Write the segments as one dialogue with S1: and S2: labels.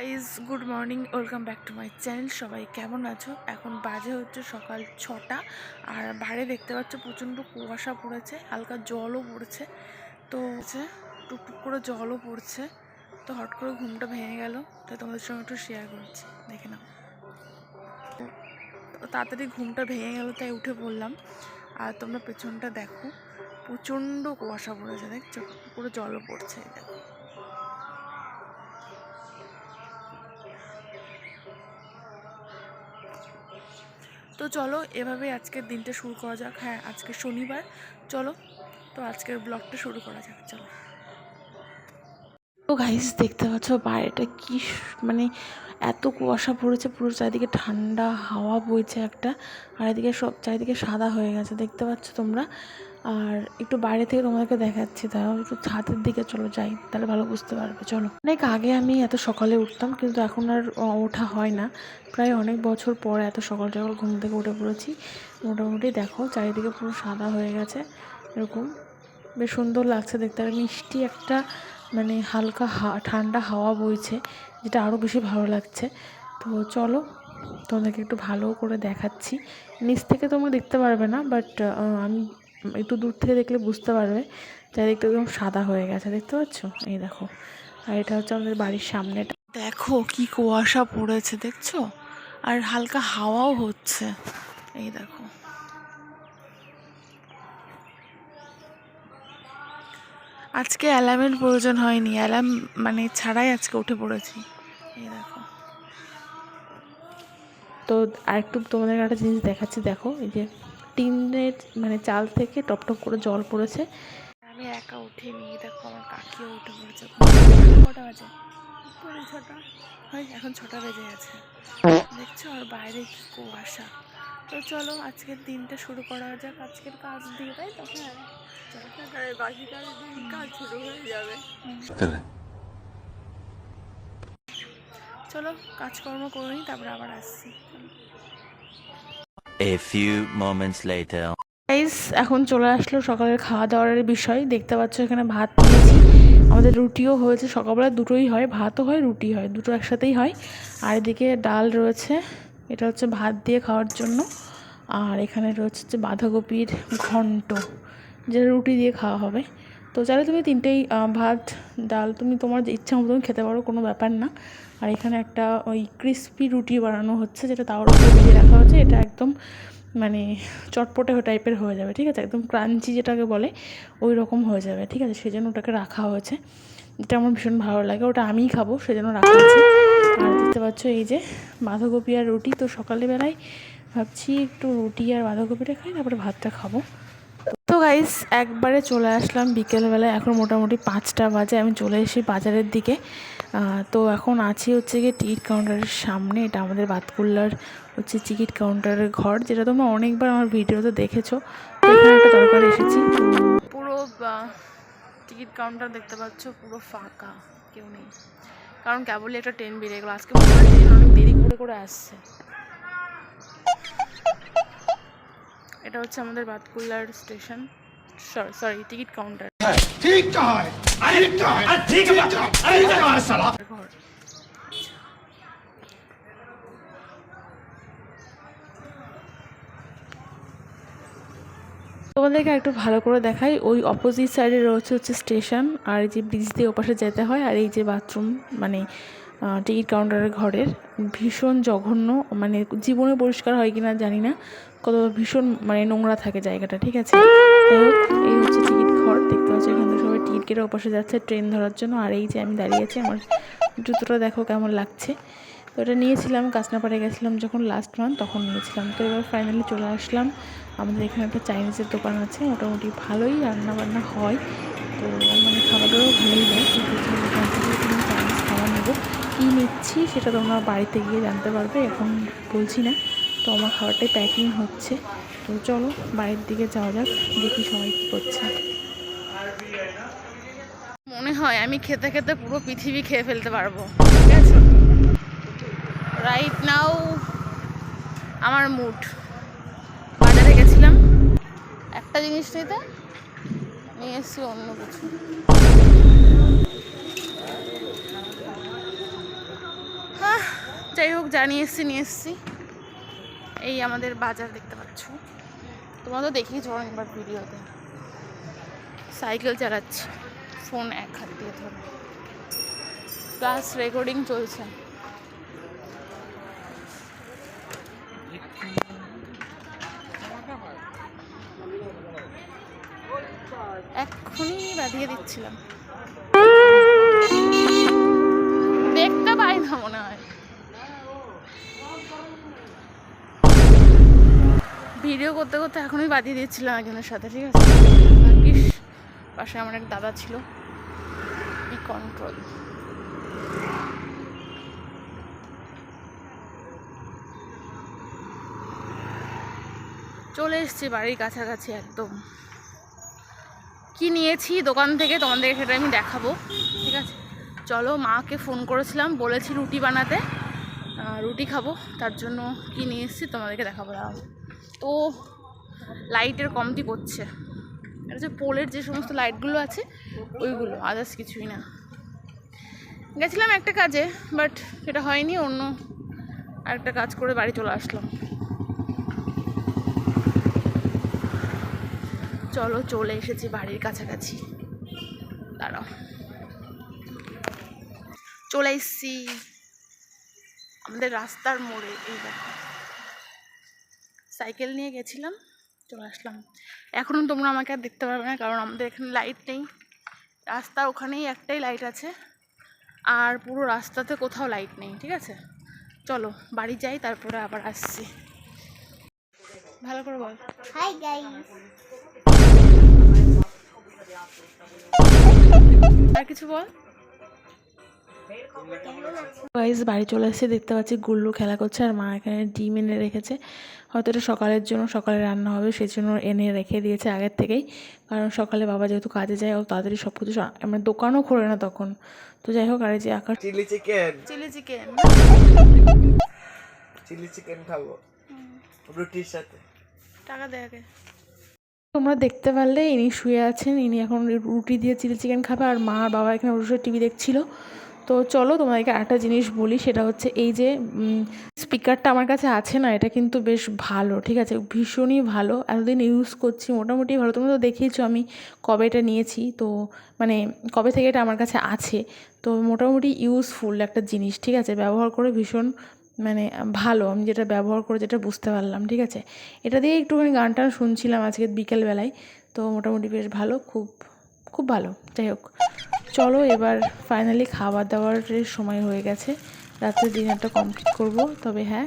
S1: Guys good morning, welcome back to my channel. সবাই কেমন আছো? এখন বাজে হচ্ছে সকাল 6টা, আর বাইরে দেখতে পাচ্ছ প্রচণ্ড কুয়াশা পড়েছে, হালকা জলও পড়ছে। তো হচ্ছে টুকটুক করে জলও পড়ছে। তো হট করে ঘুমটা ভেঙে গেল, তাই তোমাদের সঙ্গে একটু শেয়ার করছি, দেখে নাও। তাড়াতাড়ি ঘুমটা ভেঙে গেল তাই উঠে পড়লাম। আর তোমরা পেছনটা দেখো, প্রচণ্ড কুয়াশা পড়েছে, দেখছো? পুরো জলও পড়ছে, দেখো। তো চলো এভাবে আজকের দিনটা শুরু করা যাক। হ্যাঁ, আজকে শনিবার। চলো তো আজকের ব্লগটা শুরু করা যাক, চলো। তো গাইস দেখতে পাচ্ছ বাইরেটা কি মানে এত কুয়াশা পড়েছে, পুরো চারিদিকে ঠান্ডা হাওয়া বইছে একটা, আর এদিকে সব চারিদিকে সাদা হয়ে গেছে, দেখতে পাচ্ছ তোমরা। আর একটু বাইরে থেকে তোমাদেরকে দেখাচ্ছি, তারাও একটু ছাদের দিকে চলো যাই, তাহলে ভালো বুঝতে পারবে। চলো। অনেক আগে আমি এত সকালে উঠতাম, কিন্তু এখন আর ওঠা হয় না। প্রায় অনেক বছর পর এত সকাল সকাল ঘুম থেকে উঠে পড়েছি। মোটামুটি দেখো চারিদিকে পুরো সাদা হয়ে গেছে, এরকম বেশ সুন্দর লাগছে দেখতে। আর মিষ্টি একটা মানে হালকা ঠান্ডা হাওয়া বইছে, যেটা আরও বেশি ভালো লাগছে। তো চলো তোমাদেরকে একটু ভালো করে দেখাচ্ছি। নিচ থেকে তোমরা দেখতে পারবে না, বাট আমি একটু দূর থেকে দেখলে বুঝতে পারবে। চারিদিকটা একদম সাদা হয়ে গেছে, দেখতে পাচ্ছ? এই দেখো। আর এটা হচ্ছে আমাদের বাড়ির সামনেটা। দেখো কি কুয়াশা পড়েছে, দেখছো? আর হালকা হাওয়াও হচ্ছে, এই দেখো। আজকে অ্যালার্মের প্রয়োজন হয়নি, অ্যালার্ম মানে ছাড়াই আজকে উঠে পড়েছি, এই দেখো। তো আরেকটু তোমাদের একটা জিনিস দেখাচ্ছি, দেখো। এই যে টিনের মানে চাল থেকে টপ টপ করে জল পড়েছে। আমি একা উঠিনি, দেখো আমার কাকিও উঠে পড়েছে। কটা বাজে? 6টা হয়, এখন 6টা বেজে গেছে, দেখছো? আর বাইরে কি কুয়াশা। তো চলো আজকের দিনটা শুরু করা যাক, আজকের কাজ দিয়ে, তাই তো? হ্যাঁ, বাকি কাজ শুরু হয়ে যাবে। চলো কাজকর্ম করে নিই, তারপরে আবার আসছি।
S2: A few moments later.
S1: Guys এখন চলে আসলো সকালের খাওয়া দাওয়ার বিষয়। দেখতে পাচ্ছ এখানে ভাত নিয়েছি, আমাদের রুটিও হয়েছে। সকালবেলা দুটোই হয়, ভাতও হয় রুটি হয়, দুটো একসাথেই হয়। আর এদিকে ডাল রয়েছে, এটা হচ্ছে ভাত দিয়ে খাওয়ার জন্য। আর এখানে রয়েছে হচ্ছে বাঁধাকপির ঘন্ট, যেটা রুটি দিয়ে খাওয়া হবে। তো চাইলে তুমি তিনটেই ভাত ডাল তুমি তোমার ইচ্ছা মতো তুমি খেতে পারো, কোনো ব্যাপার না। আর এখানে একটা ওই ক্রিস্পি রুটি বানানো হচ্ছে, যেটা তাওয়ার উপরে দিয়ে রাখা হচ্ছে। এটা একদম মানে চটপটে টাইপের হয়ে যাবে, ঠিক আছে? একদম ক্রাঞ্চি যেটাকে বলে, ওই রকম হয়ে যাবে, ঠিক আছে? সেজন্য ওটাকে রাখা হয়েছে, যেটা আমার ভীষণ ভালো লাগে। ওটা আমিই খাবো, সেজন্য রাখা হয়েছে। আর দেখতে পাচ্ছ এই যে বাঁধাকপি আর রুটি। তো সকালবেলায় ভাবছি একটু রুটি আর বাঁধাকপিটা খাই, তারপরে ভাতটা খাবো। তো গাইস একবারে চলে আসলাম বিকেলবেলায়, এখন মোটামুটি 5টা বাজে। আমি চলে এসেছি বাজারের দিকে। তো এখন আছি হচ্ছে গিয়ে টিকিট কাউন্টারের সামনে। এটা আমাদের বাতকুল্লার হচ্ছে টিকিট কাউন্টারের ঘর, যেটা তোমরা অনেকবার আমার ভিডিওতে দেখেছো। তো এখানে একটা দরকার এসেছি। পুরো টিকিট কাউন্টার দেখতে পাচ্ছ পুরো ফাঁকা, কেউ নেই, কারণ কেবলই একটা ট্রেন বেরিয়ে গেলো। আজকে অনেক দেরি করে আসছে। এটা হচ্ছে আমাদের বাতকুল্লার স্টেশন, সরি টিকিট কাউন্টার।
S3: ठीक कहा है, ठीक कहा है, ठीक कहा है साला।
S1: তোমাদেরকে একটু ভালো করে দেখাই, ওই অপোজিট সাইডে রয়েছে হচ্ছে স্টেশন, আর এই যে ব্রিজ দিয়ে ওপাশে যেতে হয়। আর এই যে বাথরুম মানে টিকিট কাউন্টারের ঘরের ভীষণ জঘন্য, মানে জীবনে পরিষ্কার হয় কিনা জানি না, কত ভীষণ মানে নোংরা থাকে জায়গাটা, ঠিক আছে? যাই হোক, এই হচ্ছে টিকিট ঘর, দেখতে পাচ্ছি এখান থেকে সবাই টিকিট কেটে ওপাশে যাচ্ছে ট্রেন ধরার জন্য। আর এই যে আমি দাঁড়িয়ে আছি, আমার জুতোটা দেখো কেমন লাগছে। তো এটা নিয়েছিলাম কাঁচনাপাড়ে গেছিলাম যখন লাস্ট মান্থ, তখন নিয়েছিলাম। তো এবার ফাইনালি চলে আসলাম। আমাদের এখানে একটা চাইনিজের দোকান আছে, মোটামুটি ভালোই রান্নাবান্না হয়, তো মানে খাবারও ভালোই দেয়। কিন্তু দোকান থেকে তুমি চাইনিজ খাবার নেবো, কী নিচ্ছি সেটা তোমরা বাড়িতে গিয়ে জানতে পারবে, এখন বলছি না। তো আমার খাবারটাই প্যাকিং হচ্ছে। তো চলো বাড়ির দিকে যাওয়া যাক, দেখি সবাই কী করছে। মনে হয় আমি খেতে খেতে পুরো পৃথিবী খেয়ে ফেলতে পারবো, ঠিক আছে? রাইট নাও আমার মুড। বাজারে গেছিলাম একটা জিনিস নিতে, নিয়ে এসেছি অন্য কিছু। যাই হোক জানিয়ে এসছি, নিয়ে এসছি। এই আমাদের বাজার দেখতে পাচ্ছ, তোমরা তো দেখেইছো অনেকবার ভিডিওতে। সাইকেল চালাচ্ছি, ফোন এক হাত দিয়ে ধরে, প্লাস রেকর্ডিং চলছে। এক্ষুনি বাঁধিয়ে দিচ্ছিলাম, দেখতে পাই না মনে হয়। ভিডিও করতে করতে এখনই বাঁধিয়ে দিচ্ছিলাম একজনের সাথে, ঠিক আছে। ভাগ্যিস পাশে আমার এক দাদা ছিল, বি কন্ট্রোল। চলে এসছি বাড়ির কাছাকাছি একদম। কি নিয়েছি দোকান থেকে তোমাদেরকে সেটা আমি দেখাবো, ঠিক আছে। চলো, মাকে ফোন করেছিলাম, বলেছি রুটি বানাতে, রুটি খাবো, তার জন্য কি নিয়ে এসেছি তোমাদেরকে দেখাবো। তো লাইটের কমতি করছে, এটা হচ্ছে পোলের যে সমস্ত লাইটগুলো আছে ওইগুলো, আদার্স কিছুই না। গেছিলাম একটা কাজে, বাট সেটা হয়নি, অন্য আরেকটা কাজ করে বাড়ি চলে আসলাম। চলো, চলে এসেছি বাড়ির কাছাকাছি, দাঁড়াও, চলে এসছি আমাদের রাস্তার মোড়ে। এই দেখো, সাইকেল নিয়ে গেছিলাম, চলে আসলাম। এখনও তোমরা আমাকে আর দেখতে পারবে না, কারণ আমাদের এখানে লাইট নেই। রাস্তার ওখানেই একটাই লাইট আছে, আর পুরো রাস্তাতে কোথাও লাইট নেই, ঠিক আছে। চলো বাড়ি যাই, তারপরে আবার আসছি। ভালো করে বল,
S4: হাই গাইস।
S1: আর কিছু বল। গাইস, বাড়ি চলে এসেছি, দেখতে পাচ্ছি গুল্লু খেলা করছে, আর মা এখানে ডিম এনে রেখেছে। হয়তো এটা সকালের জন্য, সকালে রান্না হবে সেই জন্য এনে রেখে দিয়েছে আগের থেকেই। কারণ সকালে বাবা যেহেতু কাজে যায়, ও তাড়াতাড়ি সব কিছু, আমার দোকানও খোলে না তখন। তো যাই হোক, আর এই যে আকাশ
S5: চিলি চিকেন চিলি চিকেন খাবো রুটির সাথে।
S1: টাকা দে আগে। তোমরা দেখতে পারলে ইনি শুয়ে আছেন, ইনি এখন রুটি দিয়ে চিলি চিকেন খাবে, আর মা আর বাবা এখানে বসে টিভি দেখছিল। তো চলো তোমাদেরকে আরেকটা জিনিস বলি, সেটা হচ্ছে এই যে স্পিকারটা আমার কাছে আছে না, এটা কিন্তু বেশ ভালো, ঠিক আছে, ভীষণই ভালো। এতদিন ইউজ করছি, মোটামুটি ভালো। তোমরা তো দেখেইছো আমি কবে এটা নিয়েছি, তো মানে কবে থেকে এটা আমার কাছে আছে। তো মোটামুটি ইউজফুল একটা জিনিস, ঠিক আছে, ব্যবহার করে ভীষণ মানে ভালো। আমি যেটা ব্যবহার করে যেটা বুঝতে পারলাম, ঠিক আছে। এটা দিয়ে একটুখানি গান টান শুনছিলাম আজকে বিকেলবেলায়, তো মোটামুটি বেশ ভালো, খুব খুব ভালো। যাই হোক, চলো এবার ফাইনালি খাবার দাবারের সময় হয়ে গেছে, রাত্রে ডিনারটা কমপ্লিট করব। তবে হ্যাঁ,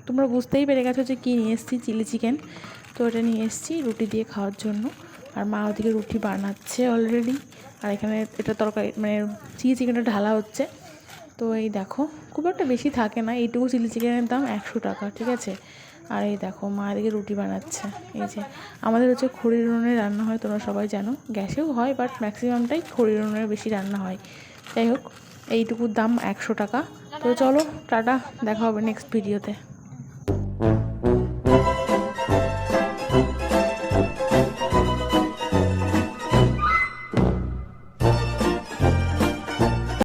S1: তোমরা বুঝতেই পেরে গেছো যে কী নিয়ে এসেছি, চিলি চিকেন। তো এটা নিয়ে এসেছি রুটি দিয়ে খাওয়ার জন্য, আর মা ওদিকে রুটি বানাচ্ছে অলরেডি, আর এখানে এটা তরকারি মানে চিলি চিকেনটা ঢালা হচ্ছে। তো এই দেখো, খুব একটা বেশি থাকে না, এইটুকু চিলি চিকেনের দাম 100 টাকা, ঠিক আছে। আর এই দেখো, মা এদিকে রুটি বানাচ্ছে। এই যে আমাদের হচ্ছে খড়ির উনুনে রান্না হয়, তোমরা সবাই জানো, গ্যাসেও হয়, বাট ম্যাক্সিমামটাই খড়ির উনুনে বেশি রান্না হয়। যাই হোক, এইটুকুর দাম 100 টাকা। তো চলো টাটা, দেখা হবে নেক্সট ভিডিওতে।